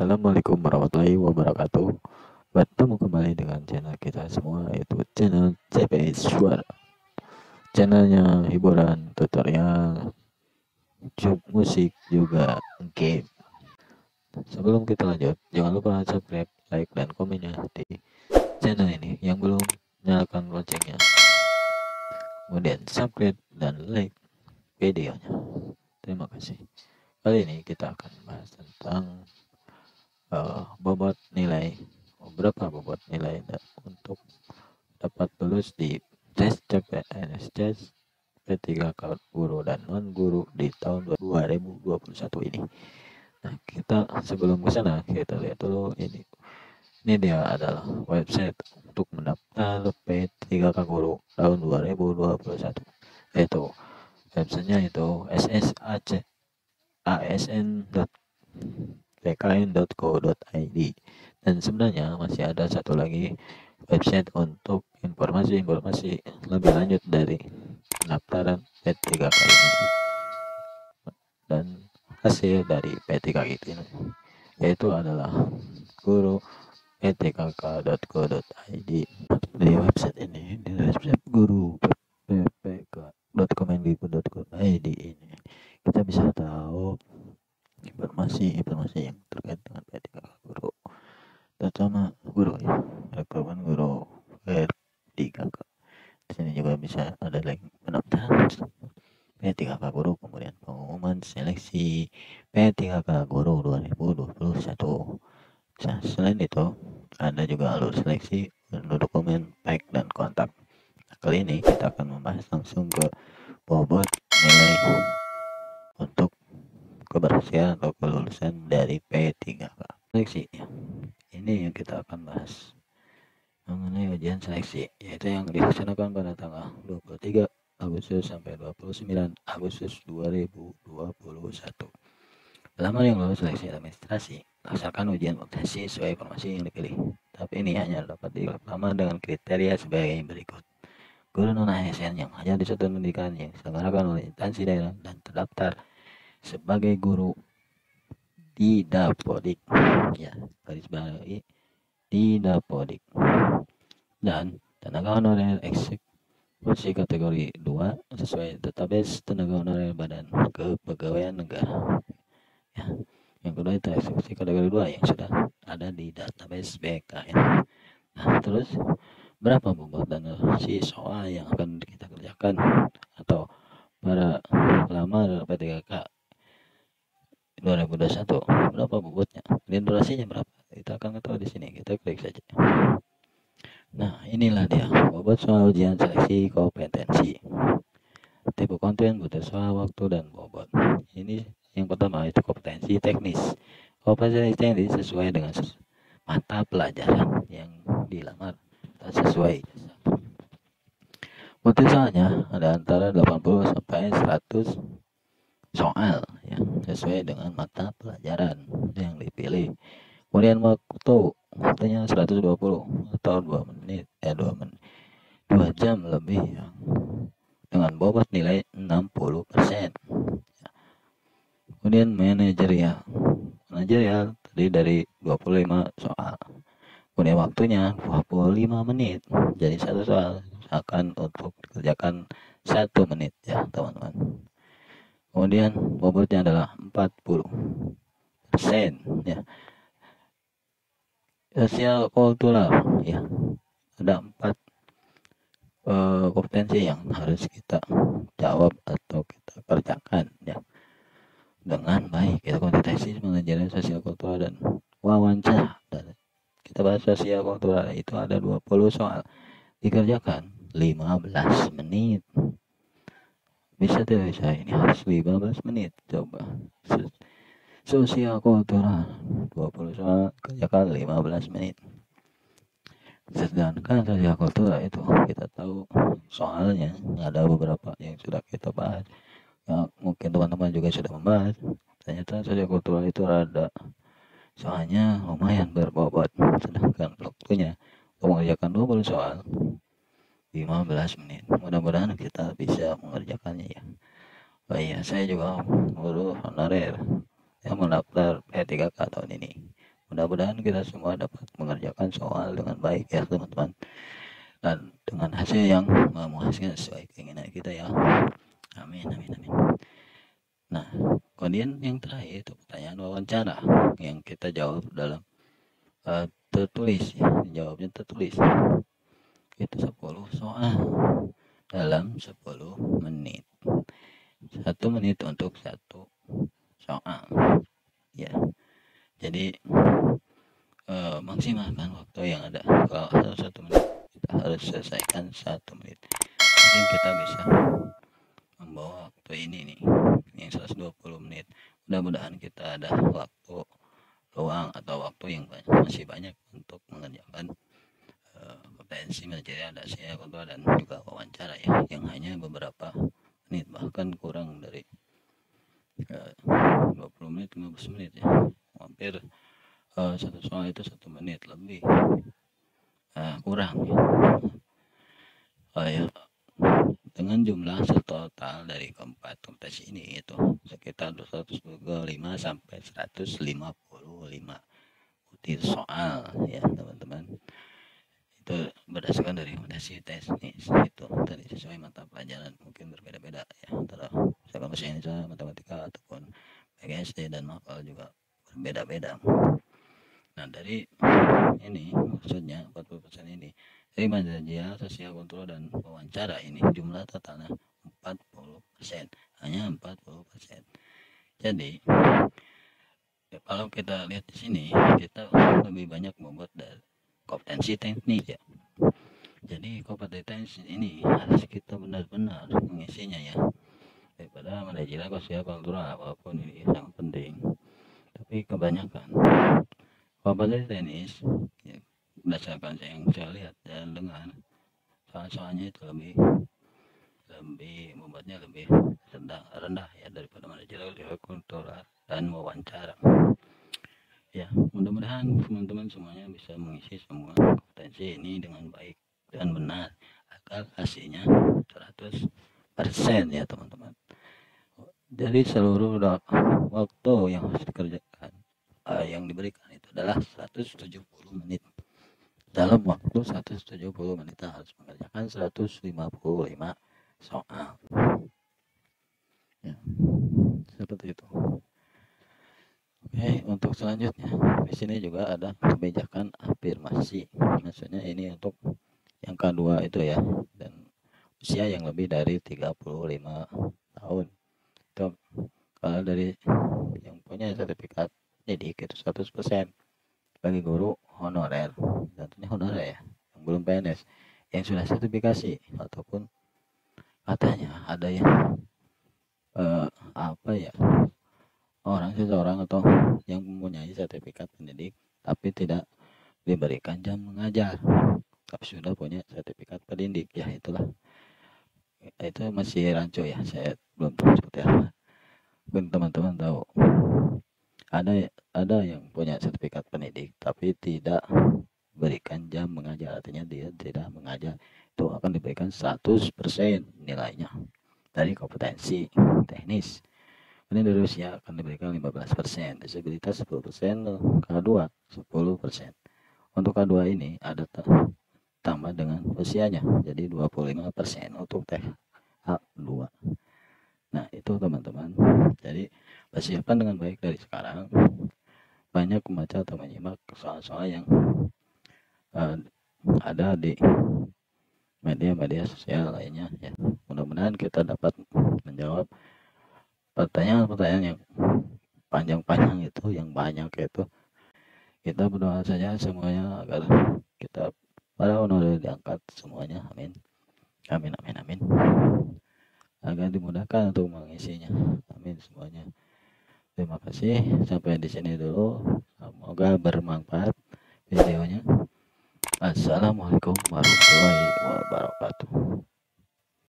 Assalamualaikum warahmatullahi wabarakatuh. Bertemu kembali dengan channel kita semua, yaitu channel CPS Suara. Channelnya hiburan, tutorial, musik, juga game. Sebelum kita lanjut, jangan lupa subscribe, like, dan komennya di channel ini. Yang belum, nyalakan loncengnya. Kemudian subscribe dan like videonya. Terima kasih. Kali ini kita akan bahas tentang bobot nilai, berapa bobot nilai untuk dapat lulus di tes CPNS tes P3K guru dan non guru di tahun 2021 ini. Nah, kita sebelum ke sana kita lihat dulu ini dia adalah website untuk mendaftar P3K guru tahun 2021, yaitu websitenya itu ssasn.pkn.co.id. dan sebenarnya masih ada satu lagi website untuk informasi-informasi lebih lanjut dari pendaftaran P3K ini dan hasil dari P3K ini, yaitu adalah guru p3k.co.id. Di website ini, di website guru ppk.kemendikbud.go.id ini kita bisa tahu informasi yang terkait dengan P3K guru, terutama guru ya, rekrutmen guru P3K. Di sini juga bisa ada link pendaftaran P3K guru, kemudian pengumuman seleksi P3K guru 2021. Nah, selain itu ada juga alur seleksi, dokumen, pack, dan kontak. Nah, kali ini kita akan membahas langsung ke bobot nilai untuk keberhasilan atau kelulusan dari P3K seleksi. Ini yang kita akan bahas mengenai ujian seleksi, yaitu yang dilaksanakan pada tanggal 23 Agustus sampai 29 Agustus 2021. Pelamar yang lulus seleksi administrasi laksanakan ujian kompetensi sesuai informasi yang dipilih. Tapi ini hanya dapat dilamar dengan kriteria sebagai berikut. Guru non-ASN yang hanya di satuan pendidikan yang diselenggarakan oleh instansi daerah dan terdaftar sebagai guru di Dapodik, ya, garis bawahi di Dapodik, dan tenaga honorer eksekusi kategori 2 sesuai database tenaga honorer Badan Kepegawaian Negara. Ya, yang kedua itu eksekusi kategori 2 yang sudah ada di database BKN. Nah, terus berapa bobot dan soal yang akan kita kerjakan atau para pelamar P3K 2021, berapa bobotnya dan durasinya berapa, kita akan ketahui di sini. Kita klik saja. Nah, inilah dia bobot soal ujian seleksi kompetensi. Tipe konten, butuh soal, waktu, dan bobot. Ini yang pertama itu kompetensi teknis. Kompetensi teknis sesuai dengan mata pelajaran yang dilamar dan sesuai. Butuh soalnya ada antara 80 sampai 100 soal yang sesuai dengan mata pelajaran yang dipilih. Kemudian waktunya 120 atau 2 jam lebih ya, dengan bobot nilai 60%. Kemudian manajerial terdiri dari 25 soal. Kemudian waktunya 25 menit. Jadi satu soal akan untuk dikerjakan 1 menit ya teman-teman. Kemudian bobotnya adalah 40% ya. Sosial kultural ya, ada 4 kompetensi yang harus kita jawab atau kita kerjakan ya dengan baik. Kita kompetensi manajerial, sosial kultural, dan wawancara. Dan kita bahas sosial kultural itu ada 20 soal, dikerjakan 15 menit. Bisa tidak bisa, ini harus 15 menit. Coba sosial kultural 20 soal, kerjakan 15 menit. Sedangkan sosial kultural itu kita tahu soalnya ada beberapa yang sudah kita bahas, ya, mungkin teman-teman juga sudah membahas. Ternyata sosial kultural itu ada soalnya lumayan berbobot, sedangkan waktunya untuk mengerjakan 20 soal 15 menit. Mudah-mudahan kita bisa mengerjakannya ya. Oh iya, saya juga guru honorer yang mendaftar P3K tahun ini. Mudah-mudahan kita semua dapat mengerjakan soal dengan baik ya teman-teman, dan dengan hasil yang memuaskan sesuai keinginan kita ya. Amin, amin, amin. Nah, kemudian yang terakhir itu pertanyaan wawancara yang kita jawab dalam tertulis ya, jawabnya tertulis. Itu 10 soal dalam 10 menit. 1 menit untuk 1 soal. Ya. Jadi maksimalkan waktu yang ada. Kalau harus 1 menit, kita harus selesaikan 1 menit. Mungkin kita bisa membawa waktu ini nih, yang 120 menit. Mudah-mudahan kita ada waktu luang atau waktu yang masih banyak untuk mengerjakan kompetensi manajerial, dasi, kontrol, dan juga wawancara ya, yang hanya beberapa menit, bahkan kurang dari 20 menit, 15 menit ya, hampir satu soal itu 1 menit lebih, kurang ya. Dengan jumlah total dari keempat kompetensi ini itu sekitar 225 sampai 155 butir soal ya teman-teman. Itu berdasarkan dari rekomendasi teknis itu dari sesuai mata pelajaran, mungkin berbeda-beda ya, antara misalkan bahasa Indonesia, matematika, ataupun PGSD dan MAPAL juga berbeda-beda. Nah, dari ini maksudnya 40% ini dari manajerial, sosial, kontrol, dan wawancara ini jumlah totalnya 40%, hanya 40%. Jadi kalau kita lihat di sini, kita lebih banyak membuat dari kompetensi teknis ya. Jadi kompetensi ini harus kita benar-benar mengisinya ya, daripada manajerial, sosial, kontrol, apapun ini sangat penting. Tapi kebanyakan kompetensi teknis ya, berdasarkan yang saya lihat dan dengar, soal-soalnya itu lebih membuatnya lebih rendah ya daripada manajerial, kontrol, dan wawancara ya. Mudah-mudahan teman-teman semuanya bisa mengisi semua kompetensi ini dengan baik dan benar agar hasilnya 100% ya teman-teman. Jadi seluruh waktu yang harus dikerjakan yang diberikan itu adalah 170 menit. Dalam waktu 170 menit kita harus mengerjakan 155 soal ya, seperti itu. Oke, untuk selanjutnya di sini juga ada kebijakan afirmasi. Maksudnya ini untuk yang kedua itu ya, dan usia yang lebih dari 35 tahun. Itu kalau dari yang punya sertifikat didik itu 100%. Bagi guru honorer, tentunya honorer ya, yang belum PNS, yang sudah sertifikasi, ataupun katanya ada yang seseorang atau yang mempunyai sertifikat pendidik tapi tidak diberikan jam mengajar, tapi sudah punya sertifikat pendidik ya. Itulah, itu masih rancu ya, saya belum tahu seperti apa. Mungkin teman-teman tahu, ada yang punya sertifikat pendidik tapi tidak berikan jam mengajar, artinya dia tidak mengajar. Itu akan diberikan 100% nilainya dari kompetensi teknis. Ini dari usia akan diberikan 15%, disabilitas 10%, K2 10%. Untuk K2 ini ada tambah dengan usianya, jadi 25% untuk TH2. Nah itu teman-teman, jadi persiapan dengan baik dari sekarang, banyak membaca atau menyimak soal-soal yang ada di media-media sosial lainnya ya. Mudah-mudahan kita dapat menjawab pertanyaan-pertanyaan yang panjang-panjang itu, yang banyak itu. Kita berdoa saja semuanya agar kita para honorer diangkat semuanya, amin, amin, amin, amin, agar dimudahkan untuk mengisinya, amin semuanya. Terima kasih, sampai di sini dulu, semoga bermanfaat videonya. Assalamualaikum warahmatullahi wabarakatuh.